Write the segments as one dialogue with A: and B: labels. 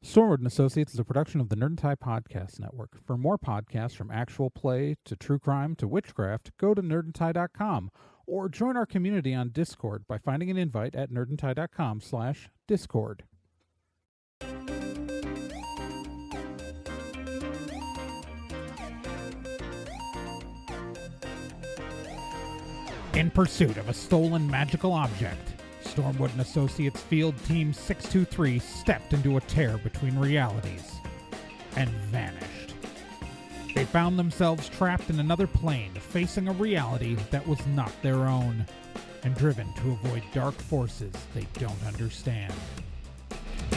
A: Stormwood and Associates is a production of the Nerd and Tie Podcast Network. For more podcasts from actual play to true crime to witchcraft, go to nerdandtie.com or join our community on Discord by finding an invite at nerdandtie.com/discord. In pursuit of a stolen magical object, Stormwood and Associates Field Team 623 stepped into a tear between realities and vanished. They found themselves trapped in another plane, facing a reality that was not their own, and driven to avoid dark forces they don't understand.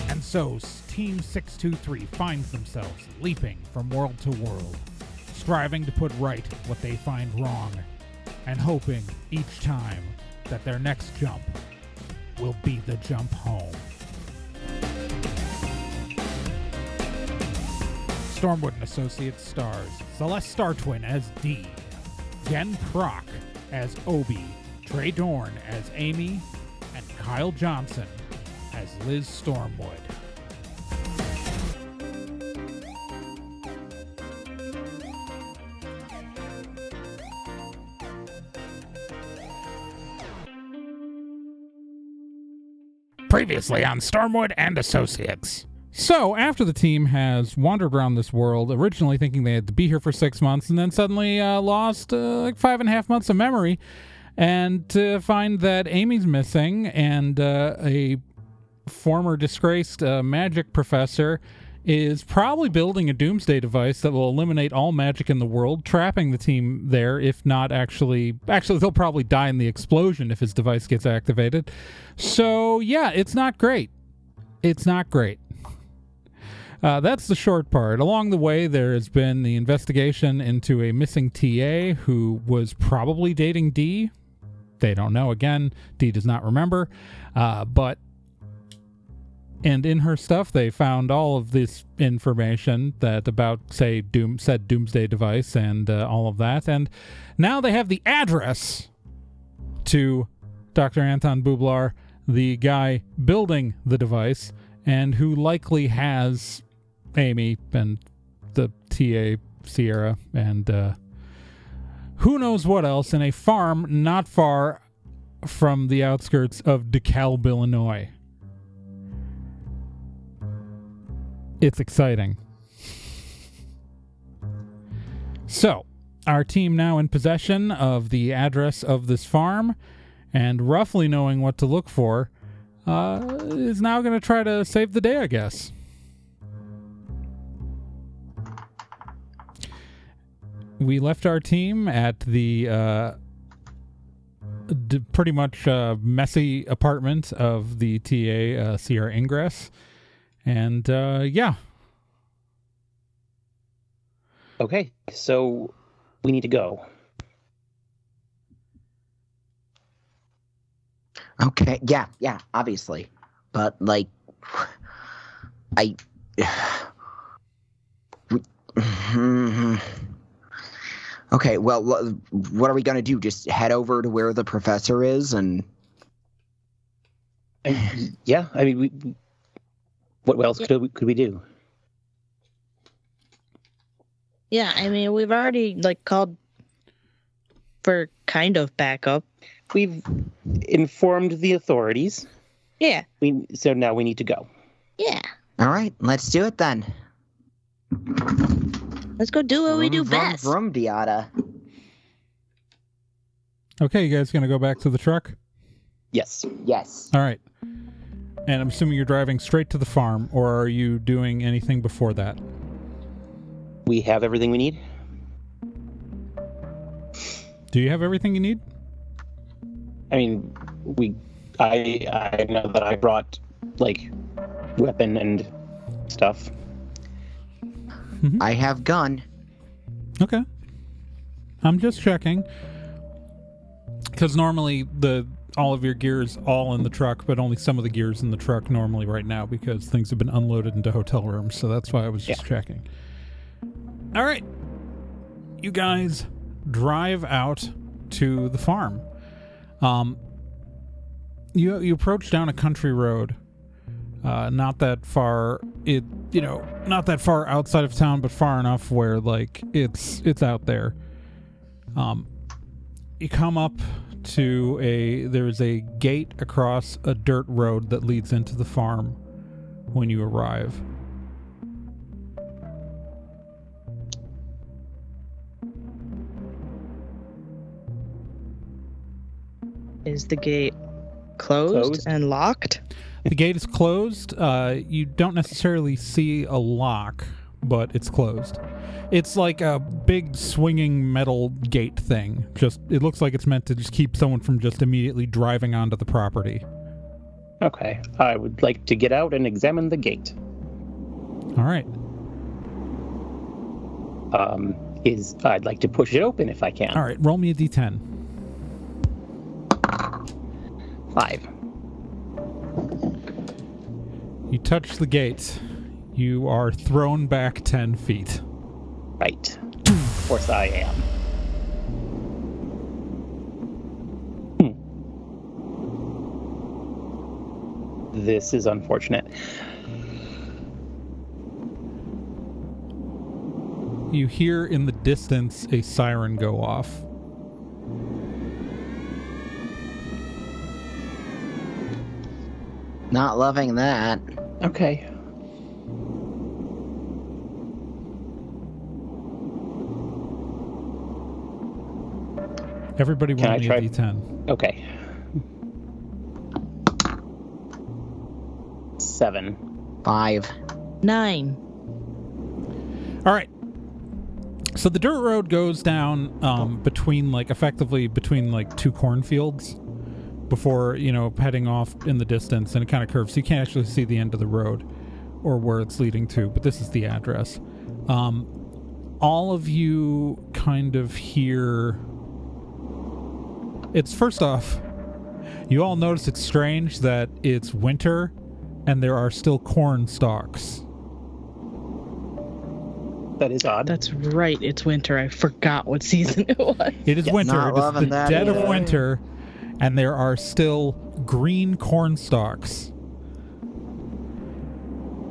A: And so, Team 623 finds themselves leaping from world to world, striving to put right what they find wrong, and hoping each time that their next jump will be the jump home. Stormwood and Associates stars Celeste Startwin as Dee, Jen Proc as Obi, Trey Dorn as Amy, and Kyle Johnson as Liz Stormwood. Previously on Stormwood and Associates. So, after the team has wandered around this world, originally thinking they had to be here for 6 months, and then suddenly lost like 5.5 months of memory, and to find that Amy's missing, and a former disgraced magic professor is probably building a doomsday device that will eliminate all magic in the world, trapping the team there, if not actually they'll probably die in the explosion if his device gets activated. So, yeah, it's not great. It's not great. That's the short part. Along the way, there has been the investigation into a missing TA who was probably dating Dee. They don't know. Again, Dee does not remember. And in her stuff, they found all of this information that about, say, said doomsday device and all of that. And now they have the address to Dr. Anton Beublre, the guy building the device, and who likely has Amy and the TA Sierra and who knows what else in a farm not far from the outskirts of Dekalb, Illinois. It's exciting. So, our team now in possession of the address of this farm and roughly knowing what to look for is now going to try to save the day, I guess. We left our team at the pretty much messy apartment of the TA Sierra Ingress. And, yeah.
B: Okay, so we need to go.
C: Okay, yeah, obviously. But, like, Okay, well, what are we going to do? Just head over to where the professor is and...
B: Yeah, I mean, what else could we do?
D: Yeah, I mean, we've already, called for kind of backup.
B: We've informed the authorities.
D: Yeah.
B: So now we need to go.
D: Yeah.
C: All right, let's do it then.
D: Let's go do what we do best.
C: Vroom, Diata.
A: Okay, you guys gonna go back to the truck?
B: Yes.
A: All right. And I'm assuming you're driving straight to the farm, or are you doing anything before that?
B: We have everything we need.
A: Do you have everything you need?
B: I mean, I know that I brought, weapon and stuff.
A: Mm-hmm.
C: I have gun.
A: Okay. I'm just checking. Because normally all of your gear is all in the truck, but only some of the gear is in the truck normally right now because things have been unloaded into hotel rooms, so that's why I was just checking. All right. You guys drive out to the farm. You approach down a country road Not that far. Not that far outside of town, but far enough where like it's out there. You come up to there's a gate across a dirt road that leads into the farm when you arrive.
D: Is the gate closed and locked?
A: The gate is closed. You don't necessarily see a lock, but it's closed. It's like a big swinging metal gate thing. It looks like it's meant to just keep someone from just immediately driving onto the property.
B: Okay. I would like to get out and examine the gate.
A: All right.
B: I'd like to push it open if I can.
A: All right. Roll me a d10.
B: 5.
A: You touch the gate. You are thrown back 10 feet.
B: Right. Of course I am. This is unfortunate.
A: You hear in the distance a siren go off.
C: Not loving that.
B: Okay.
A: Everybody
B: Can
A: roll
B: I
A: me
B: try-
A: a d10.
B: Okay. 7.
C: 5.
D: 9.
A: All right. So the dirt road goes down between two cornfields before, heading off in the distance, and it kind of curves. So you can't actually see the end of the road or where it's leading to, but this is the address. All of you kind of hear... First off, you all notice it's strange that it's winter and there are still corn stalks.
B: That is odd.
D: That's right. It's winter. I forgot what season it was.
A: It is winter.
C: Not
A: It is
C: loving
A: the
C: that
A: dead
C: either.
A: of winter, and there are still green corn stalks.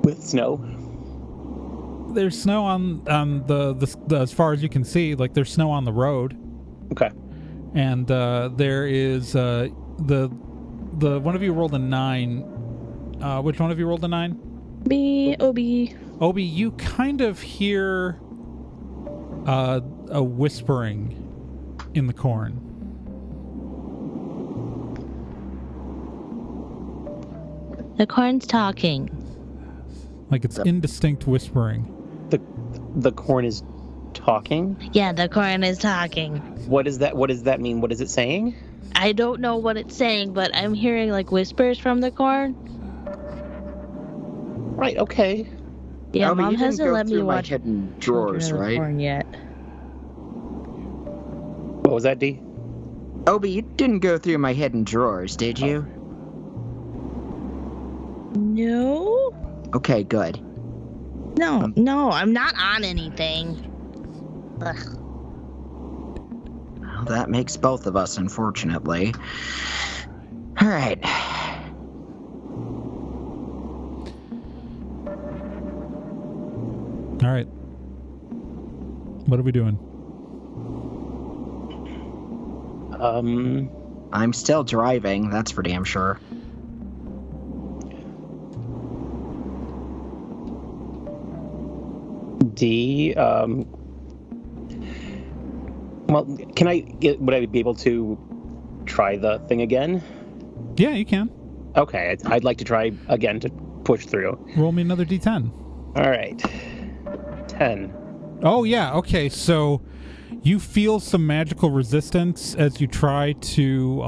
B: With snow.
A: There's snow on the as far as you can see. Like there's snow on the road,
B: Okay.
A: and there is the one of you rolled a 9. Which one of you rolled a 9?
D: Me, Obi.
A: Obi, you kind of hear a whispering in the corn.
D: The corn's talking.
A: Like it's indistinct whispering.
B: The corn is talking?
D: Yeah, the corn is talking.
B: What does that mean? What is it saying?
D: I don't know what it's saying, but I'm hearing like whispers from the corn.
B: Right, okay.
D: Yeah,
C: Oh, but
D: Mom
C: you didn't
D: hasn't
C: go
D: let me
C: through my
D: watch
C: hidden drawers,
D: Children of the
C: right?
D: Corn yet.
B: What was that, D?
C: Obi, you didn't go through my hidden drawers, did you?
D: No,
C: Okay, good.
D: no, I'm not on anything. Ugh.
C: Well, that makes both of us, unfortunately. All right.
A: All right. What are we doing?
C: I'm still driving, that's for damn sure.
B: D, well, would I be able to try the thing again?
A: Yeah, you can.
B: Okay, I'd like to try again to push through.
A: Roll me another d10.
B: All right. 10.
A: Oh, yeah. Okay, so you feel some magical resistance as you try to...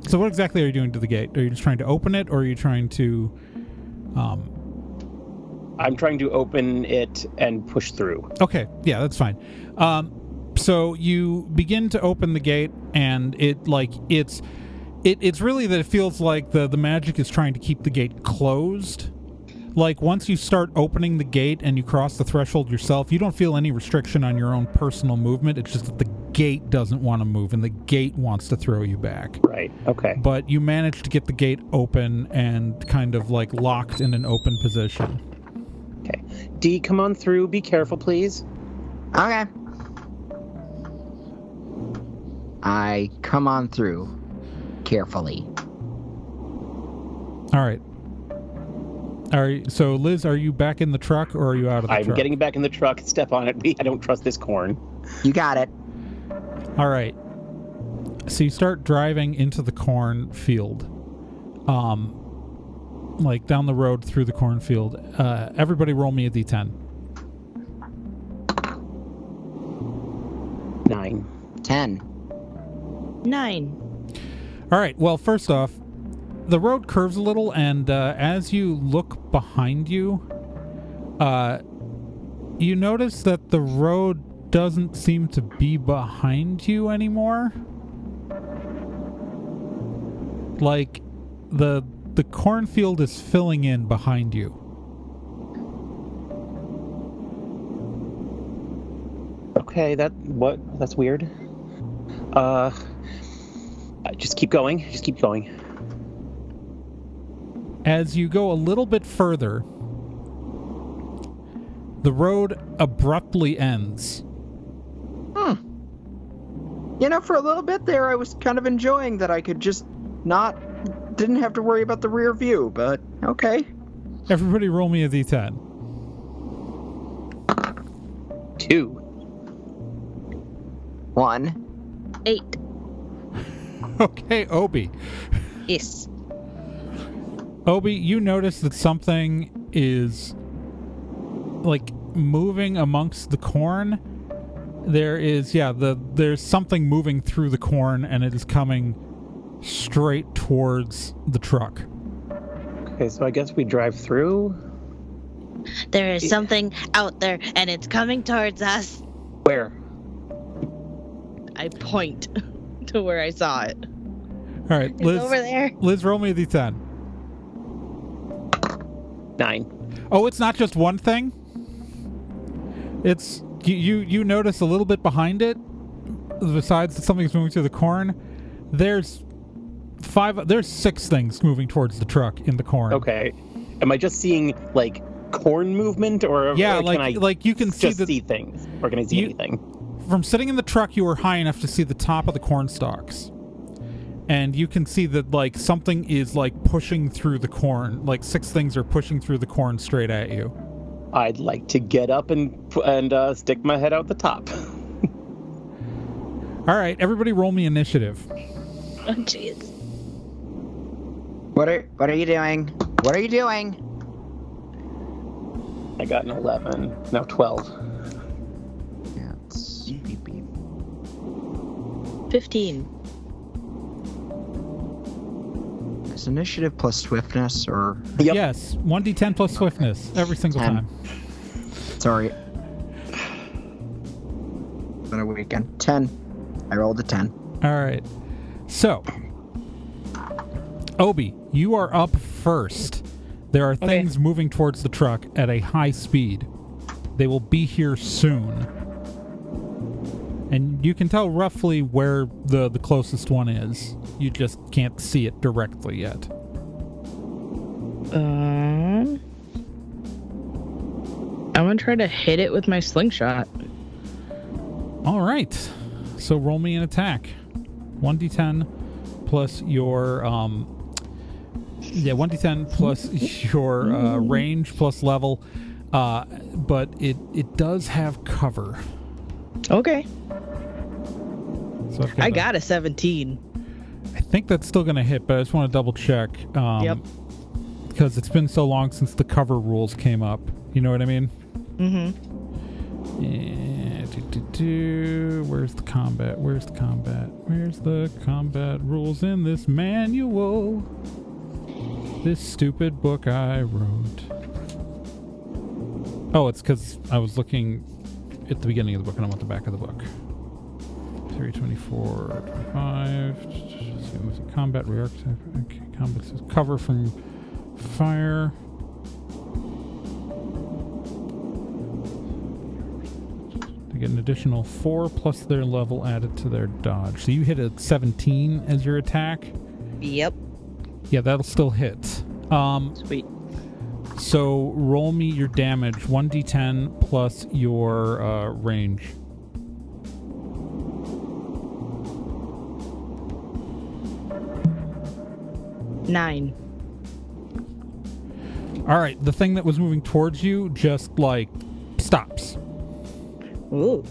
A: So what exactly are you doing to the gate? Are you just trying to open it, or are you trying to...
B: I'm trying to open it and push through.
A: Okay, yeah, that's fine. So you begin to open the gate, and it's really that it feels like the magic is trying to keep the gate closed. Like, once you start opening the gate and you cross the threshold yourself, you don't feel any restriction on your own personal movement. It's just that the gate doesn't want to move, and the gate wants to throw you back.
B: Right. Okay.
A: But you manage to get the gate open and kind of like locked in an open position.
B: Okay. D, come on through. Be careful, please.
C: Okay. I come on through carefully.
A: All right. So, Liz, are you back in the truck or are you out of the truck?
B: I'm getting back in the truck. Step on it. I don't trust this corn.
C: You got it.
A: All right. So you start driving into the cornfield, like down the road through the cornfield. Everybody roll me a d10.
B: 9.
C: 10.
D: 9.
A: All right. Well, first off, the road curves a little, and as you look behind you, you notice that the road doesn't seem to be behind you anymore. Like, the cornfield is filling in behind you.
B: Okay, that's weird. Just keep going. Just keep going.
A: As you go a little bit further, the road abruptly ends.
C: You know, for a little bit there, I was kind of enjoying that I could just didn't have to worry about the rear view, but okay.
A: Everybody roll me a d10.
B: 2.
C: 1.
D: 8.
A: Okay, Obi.
D: Yes.
A: Obi, you notice that something is, like, moving amongst the corn. There's something moving through the corn, and it is coming straight towards the truck.
B: Okay, so I guess we drive through.
D: There is something out there, and it's coming towards us.
B: Where?
D: I point to where I saw it.
A: All right,
D: It's
A: Liz.
D: over there.
A: Liz, roll me a d10.
B: 9.
A: Oh, it's not just one thing. It's you notice a little bit behind it. Besides that something's moving through the corn, there's 6 things moving towards the truck in the corn.
B: Okay. Am I just seeing like corn movement, or
A: Yeah,
B: or can I
A: like you can
B: just
A: see
B: see things, or can I see anything?
A: From sitting in the truck, you were high enough to see the top of the corn stalks. And you can see that, like, something is, like, pushing through the corn. Like, 6 things are pushing through the corn straight at you.
B: I'd like to get up and stick my head out the top.
A: All right, everybody roll me initiative.
D: Oh, jeez.
C: What are you doing? What are you doing?
B: I got an 11. No, 12.
C: Yeah, it's beep.
D: 15.
C: Is initiative plus swiftness or?
B: Yep.
A: Yes, 1d10 plus swiftness every single
C: 10.
A: time.
C: Sorry. Been a weekend. 10. I rolled a 10.
A: All right. So, Obi, you are up first. There are things moving towards the truck at a high speed. They will be here soon. And you can tell roughly where the closest one is. You just can't see it directly yet.
D: I'm gonna try to hit it with my slingshot.
A: All right. So roll me an attack. 1d10 plus your 1d10 plus your range plus level. But it does have cover.
D: Okay.
A: So
D: I got a 17.
A: I think that's still going to hit, but I just want to double check.
D: Yep.
A: Because it's been so long since the cover rules came up. You know what I mean?
D: Mm-hmm.
A: Yeah, Where's the combat? Where's the combat rules in this manual? This stupid book I wrote. Oh, it's because I was looking at the beginning of the book and I want the back of the book. 324, 25. Combat rearchitect. Okay, combat says cover from fire. They get an additional 4 plus their level added to their dodge. So you hit a 17 as your attack.
D: Yep.
A: Yeah, that'll still hit.
D: Sweet.
A: So roll me your damage, 1d10 plus your range.
D: Nine.
A: All right, the thing that was moving towards you just, like, stops.
D: Ooh.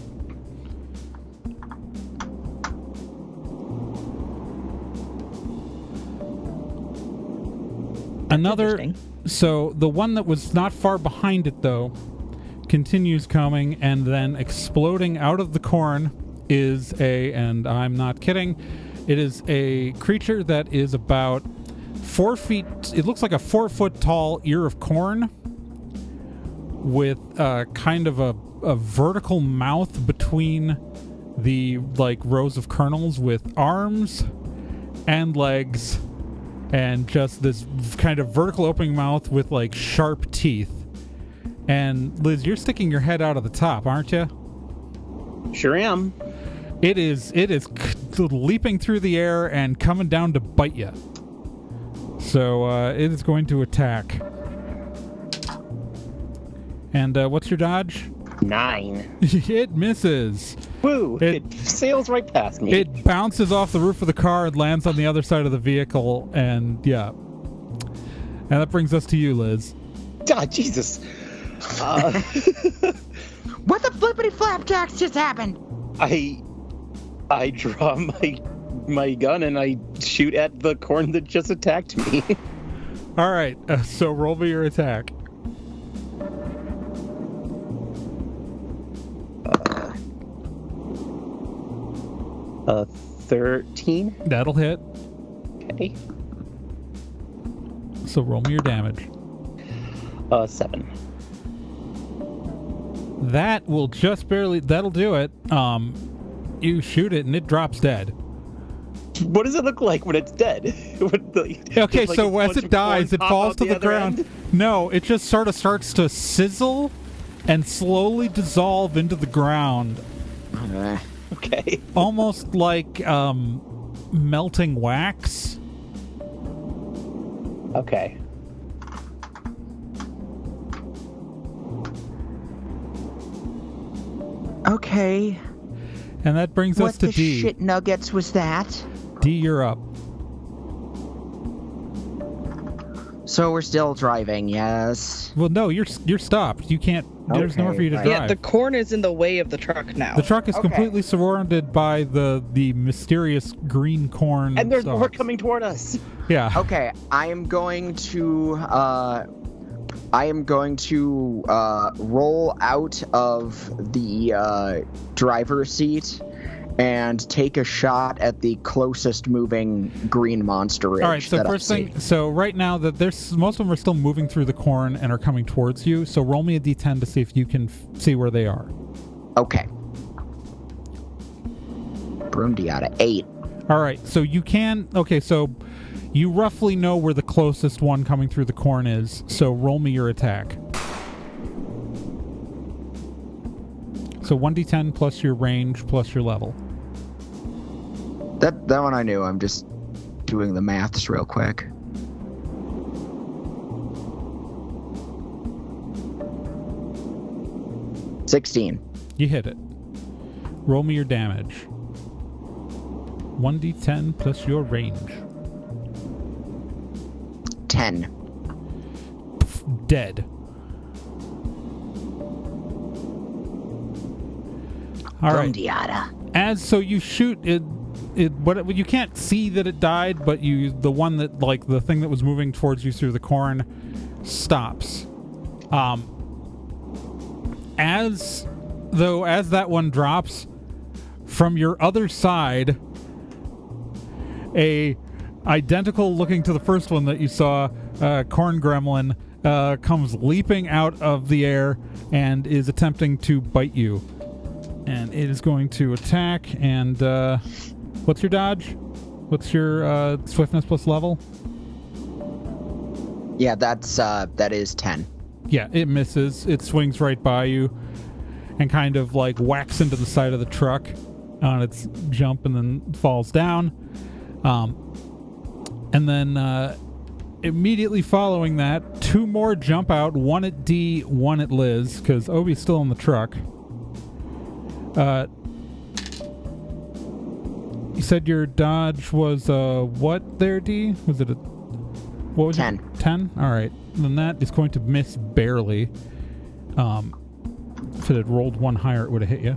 A: Another...
D: Interesting.
A: So the one that was not far behind it, though, continues coming, and then exploding out of the corn is and I'm not kidding, it is a creature that is about 4 feet, it looks like a 4 foot tall ear of corn with kind of a vertical mouth between the, like, rows of kernels with arms and legs and just this kind of vertical opening mouth with, like, sharp teeth. And Liz, you're sticking your head out of the top, aren't you?
B: Sure am.
A: It is leaping through the air and coming down to bite you. So it is going to attack. And what's your dodge?
B: 9.
A: It misses.
B: Woo! It sails right past me.
A: It bounces off the roof of the car and lands on the other side of the vehicle, and yeah. And that brings us to you, Liz.
B: God, Jesus.
C: What the flippity flapjacks just happened?
B: I draw my gun and I shoot at the corn that just attacked me.
A: All right, so roll me your attack.
B: 13.
A: That'll hit.
B: Okay.
A: So roll me your damage.
B: 7.
A: That will just barely... That'll do it. You shoot it and it drops dead.
B: What does it look like when it's dead?
A: Okay,
B: like
A: so as it dies, it falls to the ground.
B: End?
A: No, it just sort of starts to sizzle and slowly dissolve into the ground.
B: Okay.
A: Almost like melting wax.
B: Okay.
C: Okay.
A: And that brings us to
C: What
A: D.
C: the shit nuggets was that?
A: D, you're up.
C: So we're still driving, yes.
A: Well, no, you're stopped. You can't. There's nowhere for you to
C: Okay,
A: drive.
E: Yeah, the corn is in the way of the truck now.
A: The truck is
C: Okay.
A: completely surrounded by the mysterious green corn.
B: And there's more
A: stalks.
B: coming toward us.
A: Yeah.
C: Okay, I am going to roll out of the driver's seat and take a shot at the closest moving green monster ridge.
A: All right. So
C: that I
A: first
C: see.
A: thing. So right now that most of them are still moving through the corn and are coming towards you. So roll me a d10 to see if you can see where they are.
C: Okay. Broomdiata 8.
A: All right. So you can. Okay. So you roughly know where the closest one coming through the corn is. So roll me your attack. So 1d10 plus your range plus your level.
C: That one I knew. I'm just doing the maths real quick. $16.
A: You hit it. Roll me your damage. 1d10 plus your range.
C: 10.
A: Dead. All right.
C: Broomdiata.
A: So you shoot it. What you can't see that it died, but the one that, like, the thing that was moving towards you through the corn stops. As that one drops, from your other side, a identical looking to the first one that you saw, corn gremlin comes leaping out of the air and is attempting to bite you. And it is going to attack. And what's your dodge? What's your swiftness plus level?
C: Yeah, that is 10.
A: Yeah, it misses. It swings right by you. and kind of like whacks into the side of the truck on its jump and then falls down. And then immediately following that, 2 more jump out, 1 at D, 1 at Liz, because Obi's still in the truck. You said your dodge was what there, D? Was it what was
C: 10.
A: it? 10? All right. Then that is going to miss barely. If it had rolled 1 higher, it would have hit you.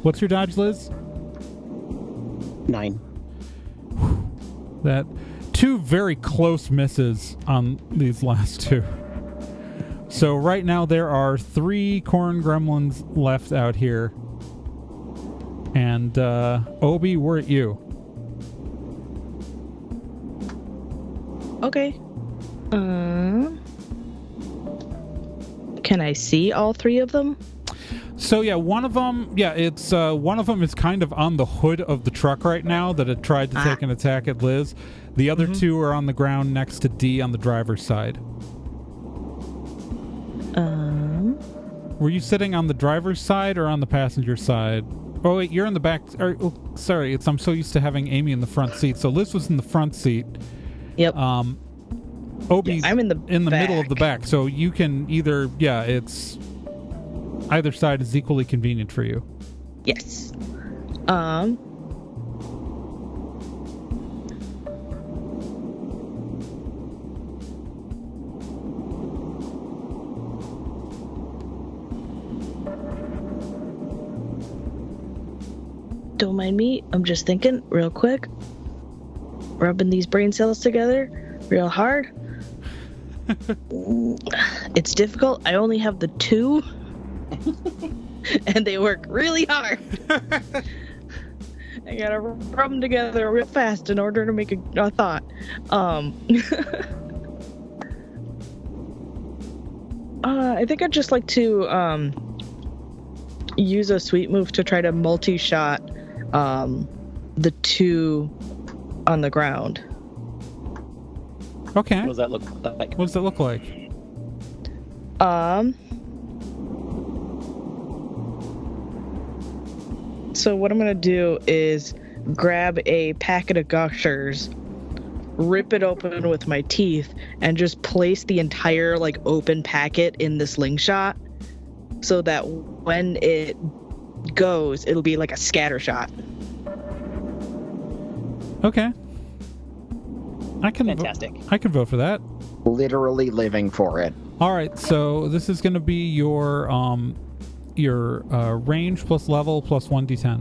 A: What's your dodge, Liz?
B: 9.
A: That 2 very close misses on these last 2. So right now there are 3 corn gremlins left out here. And Obi, we're at you.
E: Okay. Can I see all 3 of them?
A: So yeah, one of them is kind of on the hood of the truck right now that had tried to take an attack at Liz. The other 2 are on the ground next to D on the driver's side. Were you sitting on the driver's side or on the passenger side? Oh wait, you're in the back. Sorry, I'm so used to having Amy in the front seat. So Liz was in the front seat.
E: Yep.
A: Obi's
E: I'm in the
A: middle of the back. So you can either, it's either side is equally convenient for you.
E: Yes. Don't mind me. I'm just thinking real quick. Rubbing these brain cells together real hard. It's difficult. I only have the 2. And they work really hard. I gotta rub them together real fast in order to make a thought. I think I'd just like to use a sweet move to try to multi-shot the 2 on the ground.
A: Okay.
B: What does that look like?
A: What does that look like?
E: So what I'm gonna do is grab a packet of gushers, rip it open with my teeth, and just place the entire open packet in the slingshot, so that when it goes, it'll be like a scatter shot.
A: Okay.
B: Fantastic.
A: I can vote for that.
C: Literally living for it.
A: All right, so this is going to be your range plus level plus 1d10.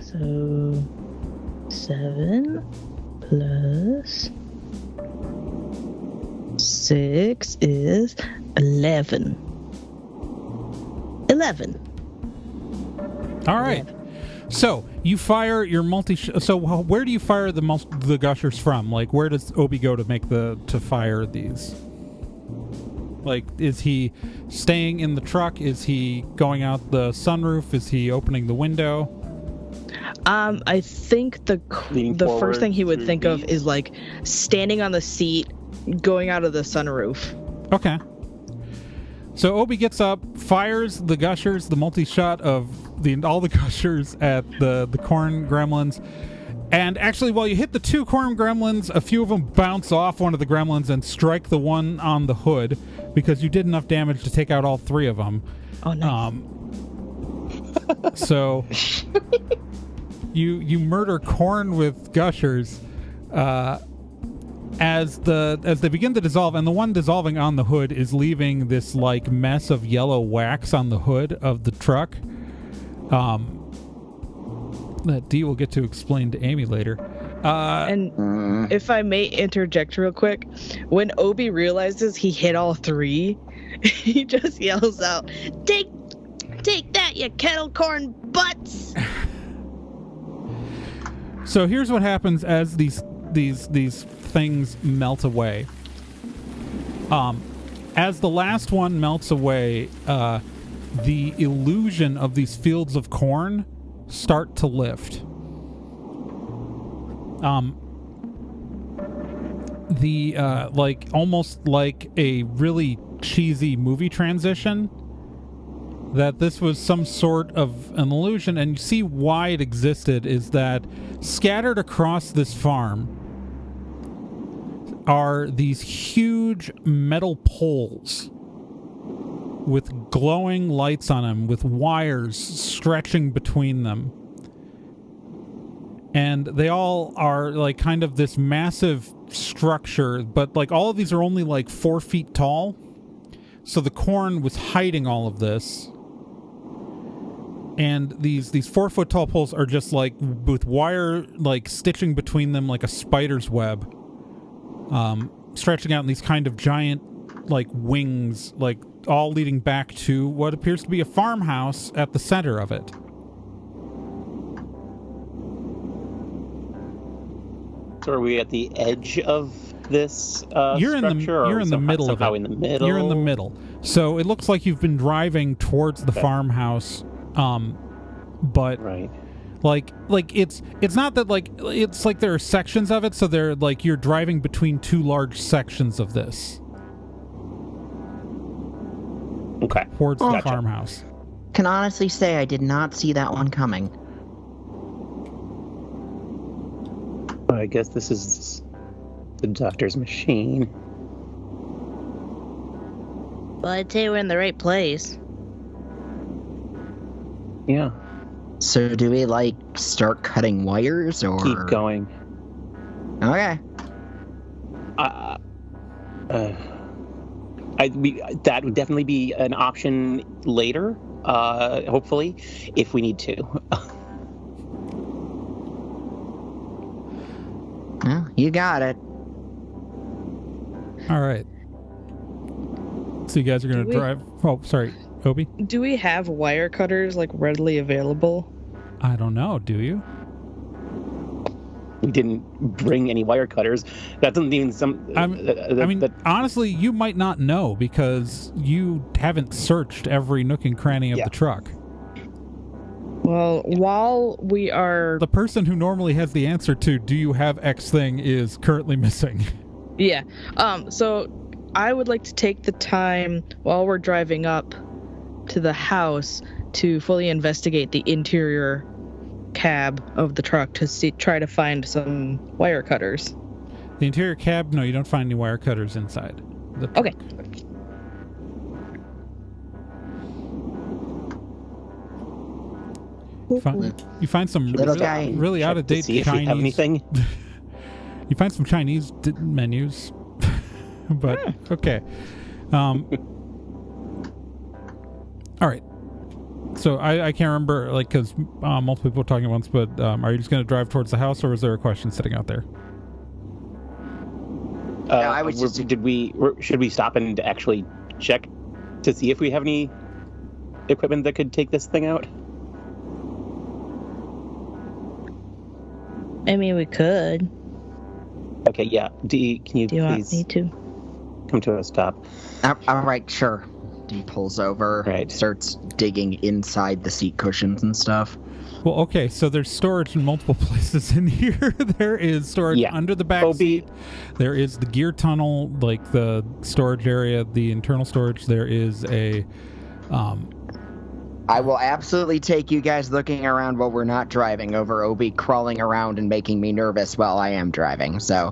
D: So 7 plus 6 is 11. 11.
A: All right. So you fire your so where do you fire the gushers from? Where does Obi go to fire these? Is he staying in the truck? Is he going out the sunroof? Is he opening the window?
E: I think the first thing he would think of is standing on the seat, going out of the sunroof.
A: Okay. So Obi gets up, fires the gushers, the multi-shot of all the gushers at the corn gremlins. And actually, while you hit the 2 corn gremlins, a few of them bounce off one of the gremlins and strike the one on the hood, because you did enough damage to take out all 3 of them.
E: Oh, nice.
A: So you murder corn with gushers as they begin to dissolve, and the one dissolving on the hood is leaving this mess of yellow wax on the hood of the truck. That D will get to explain to Amy later.
E: And if I may interject real quick, when Obi realizes he hit all 3, he just yells out, "Take that, you kettle corn butts!"
A: So here's what happens as these things melt away. As the last one melts away, the illusion of these fields of corn start to lift. the like almost like a really cheesy movie transition, that this was some sort of an illusion. And you see why it existed is that scattered across this farm are these huge metal poles with glowing lights on them, with wires stretching between them. And they all are like kind of this massive structure, but like all of these are only like 4 feet tall. So the corn was hiding all of this. And these 4 foot tall poles are just like with wire like stitching between them like a spider's web. Stretching out in these kind of giant like wings, like all leading back to what appears to be a farmhouse at the center of it.
B: So are we at the edge of this
A: You're in
B: structure?
A: you're in the middle of it.
B: In the middle.
A: You're in the middle. So it looks like you've been driving towards the farmhouse, but
B: Right.
A: like it's not that like it's like there are sections of it, so they're like you're driving between two large sections of this
B: Okay.
A: towards the
B: Gotcha.
A: farmhouse.
C: Can honestly say I did not see that one coming.
B: I guess this is the doctor's machine.
D: Well, I'd say we're in the right place.
B: Yeah.
C: So do we like start cutting wires or
B: Keep going.
C: Okay.
B: That would definitely be an option later, hopefully, if we need to.
C: Well, you got it.
A: All right. So you guys are going
E: Do
A: to
E: we-
A: drive. Oh, sorry, Obi.
E: Do we have wire cutters like readily available?
A: I don't know. Do you?
B: We didn't bring any wire cutters. That doesn't mean
A: I mean, honestly, you might not know because you haven't searched every nook and cranny of
B: Yeah.
A: the truck.
E: Well, while we are...
A: The person who normally has the answer to "Do you have X thing?" is currently missing.
E: Yeah. So I would like to take the time while we're driving up to the house to fully investigate the interior cab of the truck to try to find some wire cutters.
A: The interior cab? No, you don't find any wire cutters inside the truck.
E: Okay.
A: You find some
C: Little
A: really,
C: guy.
A: really
B: check
A: out of
B: to
A: date
B: see if we have
A: Chinese.
B: anything.
A: You find some Chinese menus, but okay. All right. So I can't remember, like, because multiple people were talking at once. But are you just going to drive towards the house, or is there a question sitting out there?
C: I was just-
B: Should we stop and actually check to see if we have any equipment that could take this thing out?
D: I mean, we could.
B: Okay, yeah. Dee, can you
D: Do you want
B: please
D: me to?
B: come to a stop?
C: All right, sure. He pulls over,
B: Right.
C: starts digging inside the seat cushions and stuff.
A: Well, okay. So there's storage in multiple places in here. There is storage
B: Yeah.
A: under the back
B: Obi-
A: seat. There is the gear tunnel, like the storage area, the internal storage. There is a
C: I will absolutely take you guys looking around while we're not driving over Obi crawling around and making me nervous while I am driving. So,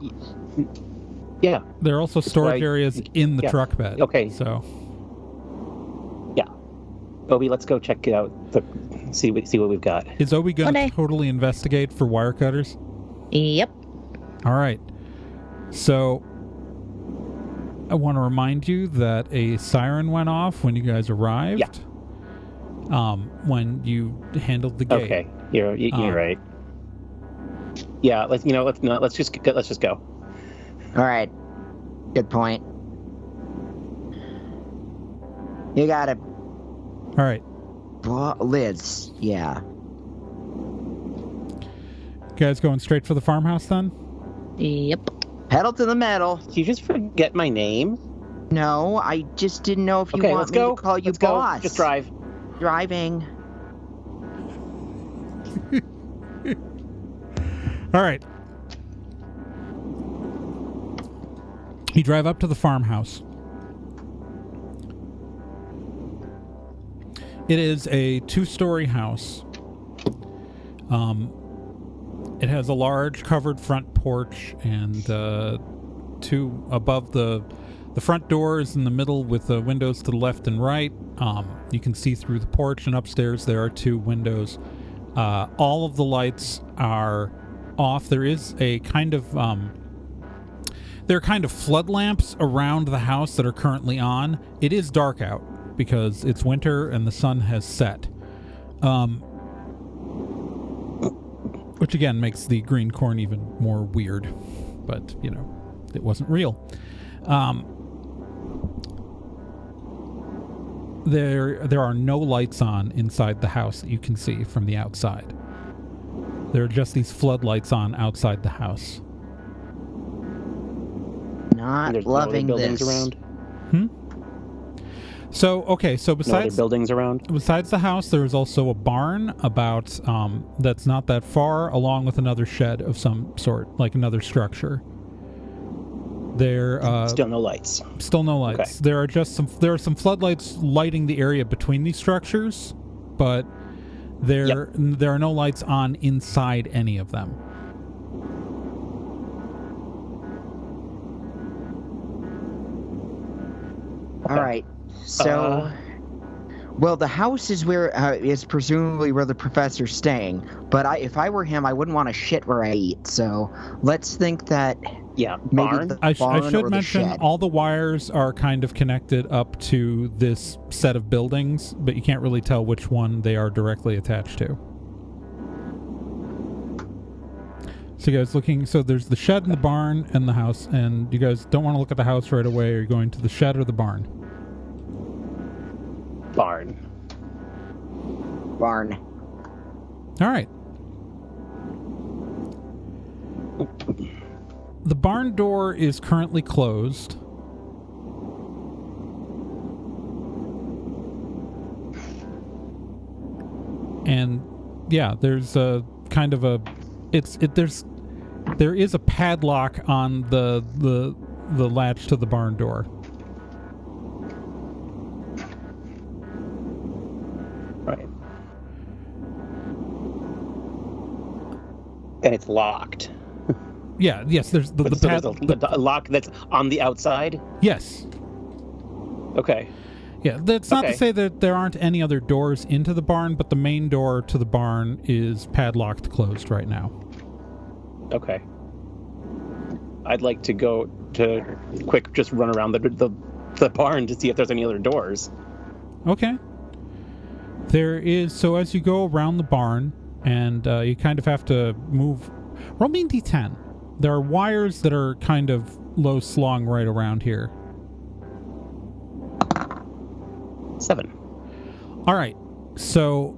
B: Yeah.
A: there are also storage
B: why-
A: areas in the
B: yeah.
A: truck bed.
B: Okay.
A: So
B: Obi, let's go check it out. See what we've got.
A: is Obi going to
D: Okay.
A: totally investigate for wire cutters?
D: Yep.
A: All right. So I want to remind you that a siren went off when you guys arrived.
B: Yeah.
A: When you handled the gate.
B: Okay, you're right. Yeah, let's just go.
C: all right. Good point. You got it.
A: All right.
C: Liz, yeah.
A: You guys going straight for the farmhouse then?
D: Yep.
C: Pedal to the metal.
B: Did you just forget my name?
C: No, I just didn't know if you
B: Okay,
C: want
B: let's
C: me
B: go.
C: to call you
B: Let's
C: boss.
B: go. Just drive.
C: Driving.
A: All right. You drive up to the farmhouse. It is a 2-story house. It has a large covered front porch and two above the front door is in the middle with the windows to the left and right. You can see through the porch, and upstairs there are 2 windows. All of the lights are off. There is a kind of there are kind of flood lamps around the house that are currently on. It is dark out because it's winter and the sun has set. Which again makes the green corn even more weird. But, you know, it wasn't real. There are no lights on inside the house that you can see from the outside. There are just these floodlights on outside the house.
C: Not
B: There's
C: loving
B: no other buildings
C: this.
B: around.
A: So
B: No other
A: besides
B: buildings around.
A: besides the house, there is also a barn about that's not that far, along with another shed of some sort, like another structure. There
B: Still no lights.
A: still no lights.
B: Okay.
A: There are some floodlights lighting the area between these structures, but there are no lights on inside any of them.
C: All right. So, well, the house is where is presumably where the professor's staying. But if I were him, I wouldn't want to shit where I eat. So let's think that
B: Yeah,
C: maybe
B: barn.
C: the
A: I
C: barn
A: should
C: or
A: mention
C: the shed.
A: all the wires are kind of connected up to this set of buildings, but you can't really tell which one they are directly attached to. So you guys looking, so there's the shed and the barn and the house, and you guys don't want to look at the house right away. Are you going to the shed or the barn?
B: Barn.
C: Barn.
A: All right. The barn door is currently closed. And yeah, there's a kind of a there is a padlock on the latch to the barn door.
B: Right. And it's locked.
A: Yeah, yes, there's the
B: But so there's a lock that's on the outside?
A: Yes.
B: Okay.
A: Yeah, that's not to
B: Okay.
A: say that there aren't any other doors into the barn, but the main door to the barn is padlocked closed right now.
B: Okay. I'd like to go to just run around the barn to see if there's any other doors.
A: Okay. There is, so as you go around the barn, and you kind of have to move, roll me a d10. There are wires that are kind of low slung right around here.
B: 7.
A: All right, so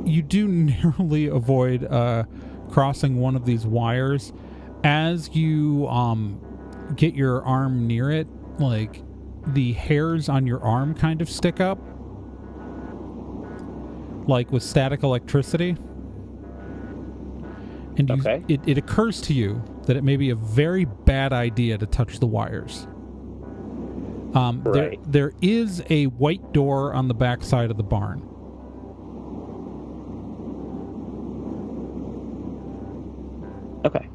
A: you do narrowly avoid crossing one of these wires. As you get your arm near it, like the hairs on your arm kind of stick up, like with static electricity. And
B: Okay.
A: it occurs to you that it may be a very bad idea to touch the wires.
B: Right.
A: There is a white door on the back side of the barn.
B: Okay.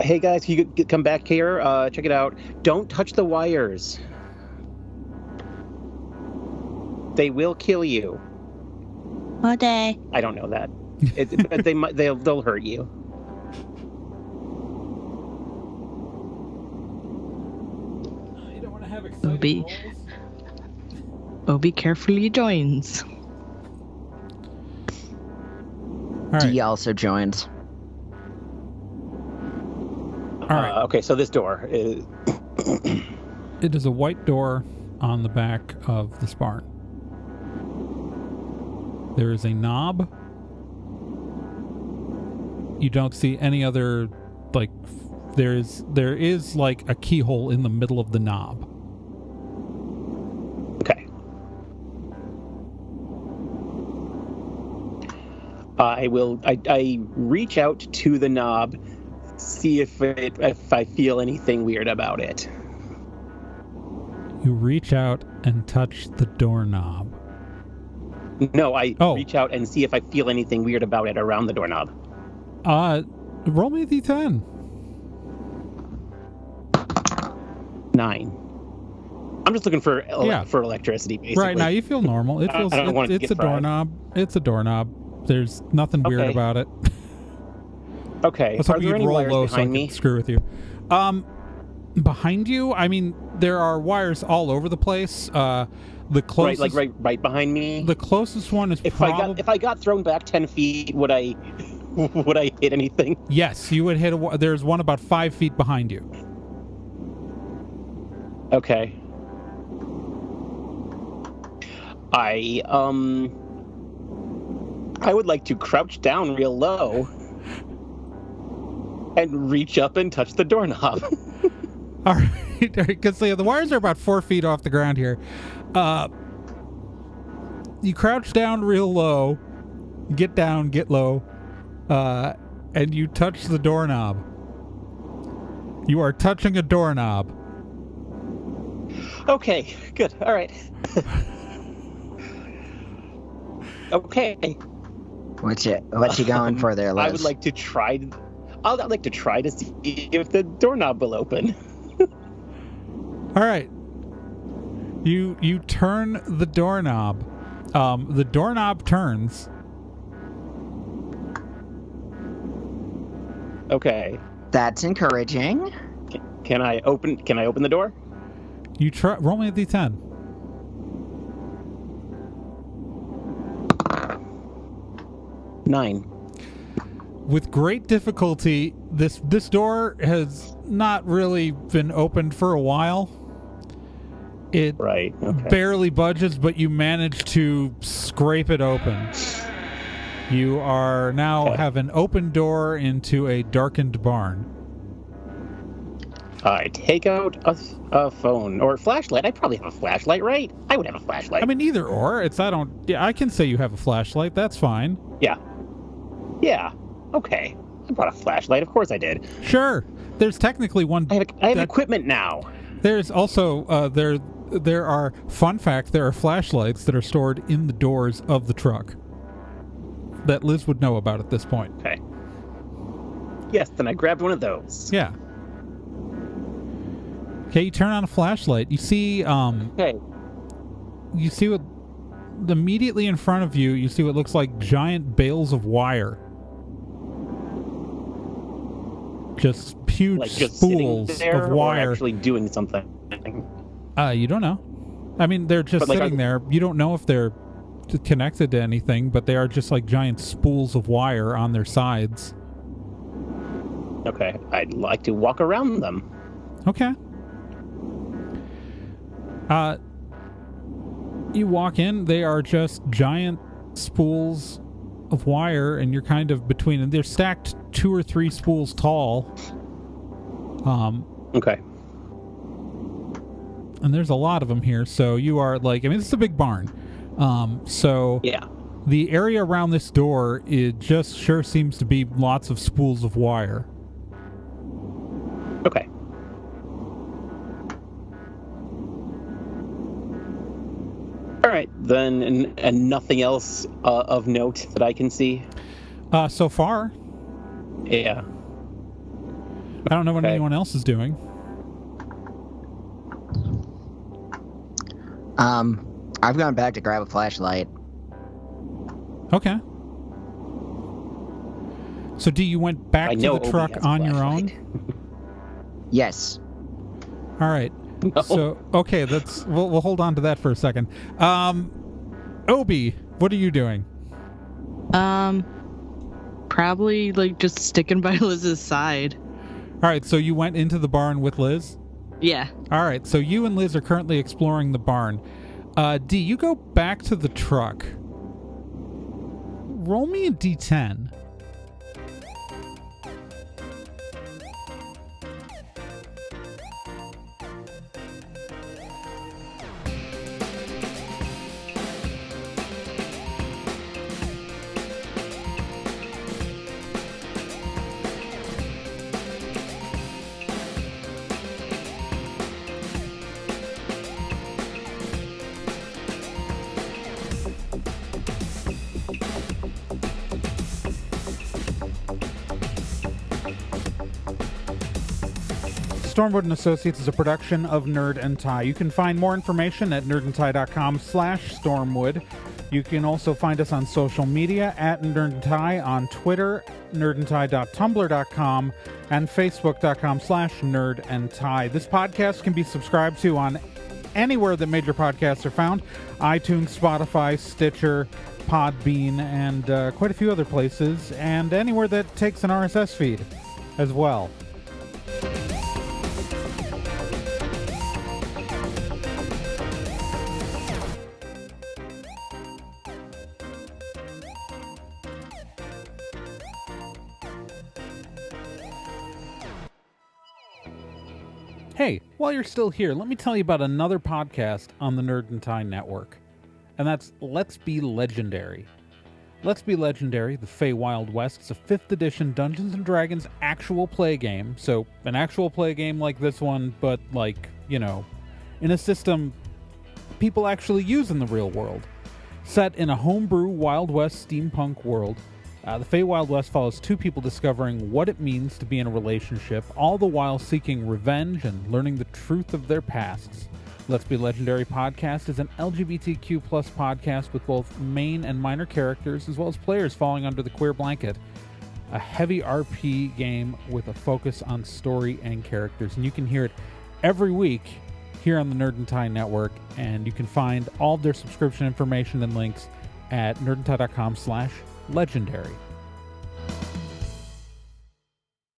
B: Hey guys, can you come back here? Check it out. Don't touch the wires. They will kill you.
D: All day.
B: I don't know that. But they'll hurt you.
A: You don't want to have
E: Obi. Obi carefully joins.
A: All right.
C: D also joins.
A: All right.
B: Okay, so this door is...
A: It is a white door on the back of this barn. There is a knob. You don't see any other, like, there is like a keyhole in the middle of the knob.
B: Okay. I reach out to the knob, see if I feel anything weird about it.
A: You reach out and touch the doorknob.
B: No, I reach out and see if I feel anything weird about it around the doorknob.
A: Roll me a d10.
B: 9. I'm just looking for electricity, basically.
A: Right now, you feel normal. It feels.
B: I don't want it to
A: it's
B: get
A: a doorknob. It's a doorknob. There's nothing weird about it.
B: Okay.
A: Let's
B: Are
A: hope
B: there
A: you'd
B: any
A: roll
B: wires
A: low so I
B: behind
A: can
B: me?
A: screw with you. Behind you, I mean, there are wires all over the place. The closest,
B: right behind me.
A: The closest one is
B: if I got thrown back 10 feet, would I hit anything?
A: Yes, you would hit there's one about 5 feet behind you.
B: Okay. I would like to crouch down real low and reach up and touch the doorknob.
A: All right, because the wires are about 4 feet off the ground here. You crouch down real low, get down, get low, and you touch the doorknob. You are touching a doorknob.
B: Okay, good. All right. Okay.
C: What you going for there, Liz?
B: I'd like to try to see if the doorknob will open.
A: All right. You turn the doorknob. The doorknob turns.
B: Okay.
C: That's encouraging.
B: Can I open the door?
A: You try. Roll me a d10.
B: Nine.
A: With great difficulty, this door has not really been opened for a while. It barely budges, but you manage to scrape it open. You are now have an open door into a darkened barn.
B: I take out a phone or a flashlight. I probably have a flashlight, right? I would have a flashlight.
A: I mean, either or. I can say you have a flashlight. That's fine.
B: Yeah. Yeah. Okay. I brought a flashlight. Of course I did.
A: Sure. There's technically one.
B: I have equipment now.
A: There's also there are fun fact. There are flashlights that are stored in the doors of the truck that Liz would know about at this point.
B: Okay. Yes. Then I grabbed one of those.
A: Yeah. Okay, you turn on a flashlight. You see,
B: okay.
A: You see what immediately in front of you. You see what looks like giant bales of wire, just huge spools of wire.
B: Or actually doing something.
A: You don't know. I mean, they're just sitting there. You don't know if they're connected to anything, but they are just like giant spools of wire on their sides.
B: Okay, I'd like to walk around them.
A: Okay. You walk in, they are just giant spools of wire, and you're kind of between them. They're stacked 2 or 3 spools tall.
B: Okay.
A: And there's a lot of them here, so you are like, I mean, this is a big barn. So
B: yeah.
A: The area around this door, it just sure seems to be lots of spools of wire.
B: Okay. All right, then, and nothing else of note that I can see?
A: So far.
B: Yeah.
A: I don't know what anyone else is doing.
C: I've gone back to grab a flashlight.
A: Okay. So D, you went back to the truck on your own?
C: Yes.
A: All right. No. So, okay, we'll hold on to that for a second. Obi, what are you doing?
E: Probably like just sticking by Liz's side.
A: All right, so you went into the barn with Liz?
E: Yeah.
A: All right, so you and Liz are currently exploring the barn. D, you go back to the truck. Roll me a D10. Stormwood and Associates is a production of Nerd and Tie. You can find more information at nerdandtie.com/Stormwood. You can also find us on social media at Nerd and Tie on Twitter, nerdandtie.tumblr.com, and facebook.com/nerdandtie. This podcast can be subscribed to on anywhere that major podcasts are found: iTunes, Spotify, Stitcher, Podbean, and quite a few other places, and anywhere that takes an RSS feed as well. Hey, while you're still here, let me tell you about another podcast on the Nerd and Tie Network, and that's Let's Be Legendary. Let's Be Legendary, the Feywild West, is a 5th edition Dungeons & Dragons actual play game. So, an actual play game like this one, but like, in a system people actually use in the real world. Set in a homebrew Wild West steampunk world, the Feywild West follows two people discovering what it means to be in a relationship, all the while seeking revenge and learning the truth of their pasts. Let's Be Legendary podcast is an LGBTQ+ podcast with both main and minor characters, as well as players falling under the queer blanket. A heavy RP game with a focus on story and characters. And you can hear it every week here on the Nerd and Tie Network, and you can find all of their subscription information and links at nerdandtie.com/legendary.